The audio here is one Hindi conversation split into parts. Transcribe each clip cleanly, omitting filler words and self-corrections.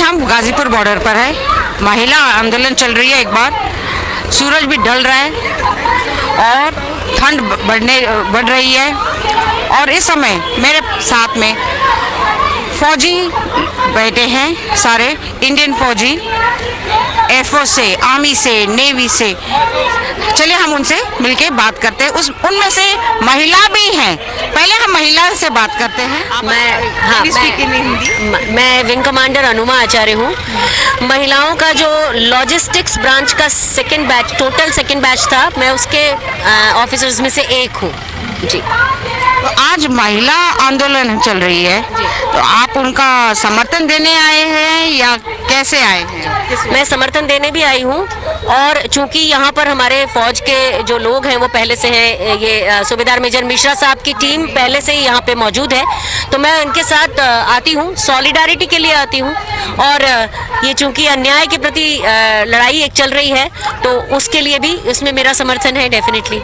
हम गाजीपुर बॉर्डर पर है, महिला आंदोलन चल रही है। एक बार सूरज भी ढल रहा है और ठंड बढ़ रही है, और इस समय मेरे साथ में फौजी बैठे हैं, सारे इंडियन फौजी, एयरफोर्स से, आर्मी से, नेवी से। चलिए हम उनसे मिलके बात करते हैं। उनमें से महिला भी हैं। पहले हम महिला से बात करते हैं। मैं विंग कमांडर अनुमा आचार्य हूँ। महिलाओं का जो लॉजिस्टिक्स ब्रांच का सेकंड बैच था, मैं उसके ऑफिसर्स में से एक हूँ जी। तो आज महिला आंदोलन चल रही है, तो आप उनका समर्थन देने आए हैं या कैसे आए हैं? मैं समर्थन देने भी आई हूँ, और चूंकि यहाँ पर हमारे फौज के जो लोग हैं वो पहले से हैं, ये सूबेदार मेजर मिश्रा साहब की टीम पहले से ही यहाँ पे मौजूद है, तो मैं उनके साथ आती हूँ, सॉलिडारिटी के लिए आती हूँ। और ये चूंकि अन्याय के प्रति लड़ाई एक चल रही है, तो उसके लिए भी इसमें मेरा समर्थन है डेफिनेटली।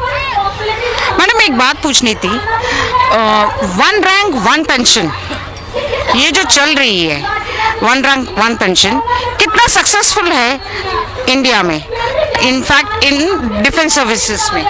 मैडम एक बात पूछनी थी, 1 रैंक 1 पेंशन ये जो चल रही है, 1 रैंक 1 पेंशन कितना सक्सेसफुल है इंडिया में, इनफैक्ट इन डिफेंस सर्विसेज में?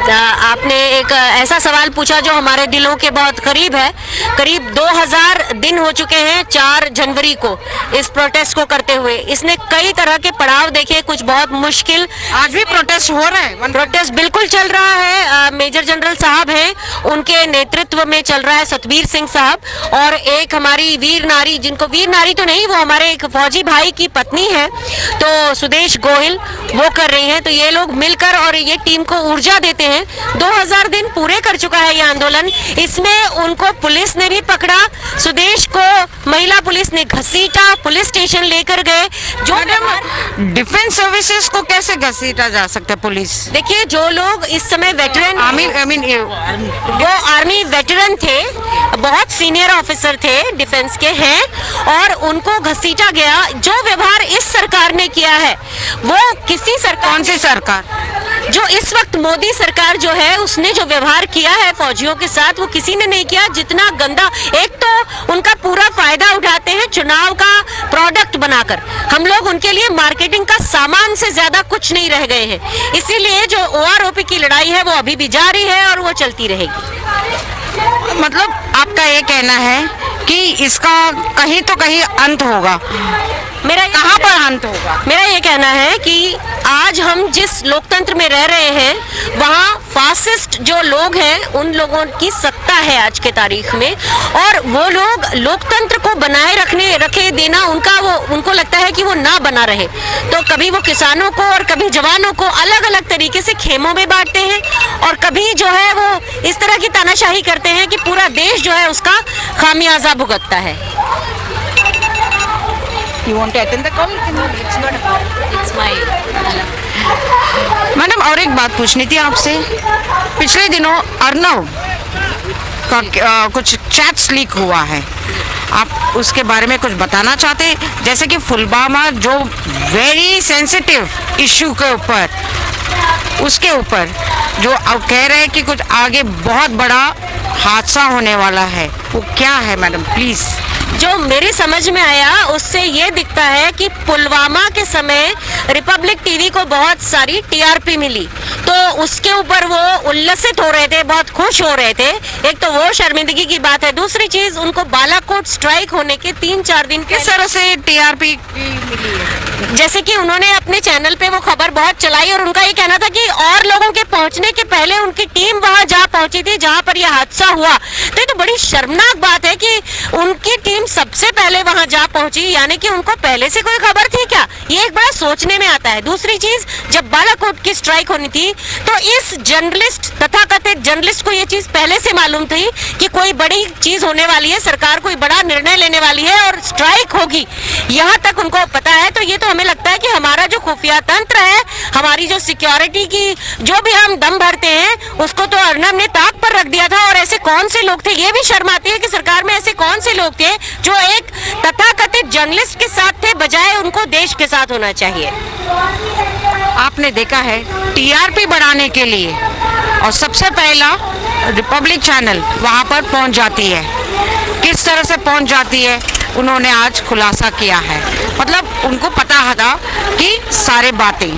आपने एक ऐसा सवाल पूछा जो हमारे दिलों के बहुत करीब है। करीब 2000 दिन हो चुके हैं 4 जनवरी को इस प्रोटेस्ट को करते हुए। इसने कई तरह के पड़ाव देखे, कुछ बहुत मुश्किल। आज भी प्रोटेस्ट हो रहा है? प्रोटेस्ट बिल्कुल चल रहा है। मेजर जनरल साहब हैं, उनके नेतृत्व में चल रहा है, सतबीर सिंह साहब, और एक हमारी वीर नारी, जिनको वीर नारी तो नहीं, वो हमारे एक फौजी भाई की पत्नी है, तो सुदेश गोहिल, वो कर रही हैं। तो ये लोग मिलकर और ये टीम को ऊर्जा देते हैं। 2000 दिन पूरे कर चुका है ये आंदोलन। इसमें उनको पुलिस ने भी पकड़ा, सुदेश को महिला पुलिस ने घसीटा, पुलिस स्टेशन लेकर गए। जो डिफेंस सर्विसेज को कैसे घसीटा जा सकता है पुलिस? देखिए, जो लोग इस समय वेटरन, वो आर्मी वेटरन थे, बहुत सीनियर ऑफिसर थे, डिफेंस के हैं, और उनको घसीटा गया। जो व्यवहार इस सरकार ने किया है वो किसी सरकार, कौन सी सरकार? जो इस वक्त मोदी सरकार जो है, उसने जो व्यवहार किया है फौजियों के साथ, वो किसी ने नहीं किया। जितना गंदा, एक तो उनका पूरा फायदा उठाते हैं चुनाव का प्रोडक्ट बनाकर। हम लोग उनके लिए मार्केटिंग का सामान से ज्यादा कुछ नहीं रह गए हैं। इसीलिए जो OROP की लड़ाई है वो अभी भी जारी है और वो चलती रहेगी। मतलब आपका ये कहना है कि इसका कहीं तो कहीं अंत होगा? मेरा कहाँ पर अंत होगा? मेरा ये कहना है कि आज हम जिस लोकतंत्र में रह रहे हैं, वहाँ फासिस्ट जो लोग हैं, उन लोगों की सत्ता है आज के तारीख में, और वो लोग लोकतंत्र को बनाए रखे देना उनको लगता है कि वो ना बना रहे। तो कभी वो किसानों को और कभी जवानों को अलग अलग तरीके से खेमों में बांटते हैं, और कभी जो है वो इस तरह की तानाशाही करते हैं कि पूरा देश जो है उसका खामियाजा भुगतता है। You want to attend the call? It's not a call. It's my madam और एक बात पूछनी थी आपसे। पिछले दिनों अर्नव का कुछ चैट्स लीक हुआ है, आप उसके बारे में कुछ बताना चाहते? जैसे कि पुलवामा जो वेरी सेंसिटिव इशू के ऊपर, उसके ऊपर जो अब कह रहे हैं कि कुछ आगे बहुत बड़ा हादसा होने वाला है, वो क्या है मैडम प्लीज? जो मेरी समझ में आया उससे ये दिखता है कि पुलवामा के समय रिपब्लिक टीवी को बहुत सारी TRP मिली, तो उसके ऊपर वो उल्लसित हो रहे थे, बहुत खुश हो रहे थे। एक तो वो शर्मिंदगी की बात है। दूसरी चीज, उनको बालाकोट स्ट्राइक होने के 3-4 दिन किस तरह से TRP मिली है? जैसे कि उन्होंने अपने चैनल पे वो खबर बहुत चलाई, और उनका ये कहना था कि और लोगों के पहुंचने के पहले उनकी टीम वहां जा पहुंची थी जहां पर यह हादसा हुआ। तो ये तो बड़ी शर्मनाक बात है कि उनकी टीम सबसे पहले वहां जा पहुंची, यानी कि उनको पहले से कोई खबर थी क्या? ये एक बड़ा सोचने में आता है। दूसरी चीज, जब बालाकोट की स्ट्राइक होनी थी तो इस जर्नलिस्ट, तथाकथित जर्नलिस्ट को ये चीज पहले से मालूम थी कि कोई बड़ी चीज होने वाली है, सरकार कोई बड़ा निर्णय लेने वाली है और स्ट्राइक होगी, यहाँ तक उनको पता है। तो ये तो हमें लगता है कि हमारा जो खुफिया तंत्र है, हमारी जो सिक्योरिटी की जो भी हम दम भरते हैं, उसको तो अर्नब ने ताक पर रख दिया था। और ऐसे कौन से लोग थे, ये भी शर्म आती है कि सरकार में ऐसे कौन से लोग थे जो एक तथाकथित जर्नलिस्ट के साथ थे, बजाय उनको देश के साथ होना चाहिए। आपने देखा है TRP बढ़ाने के लिए, और सबसे पहला रिपब्लिक चैनल वहां पर पहुंच जाती है। किस तरह से पहुंच जाती है? उन्होंने आज खुलासा किया है। मतलब उनको पता था कि सारे बातें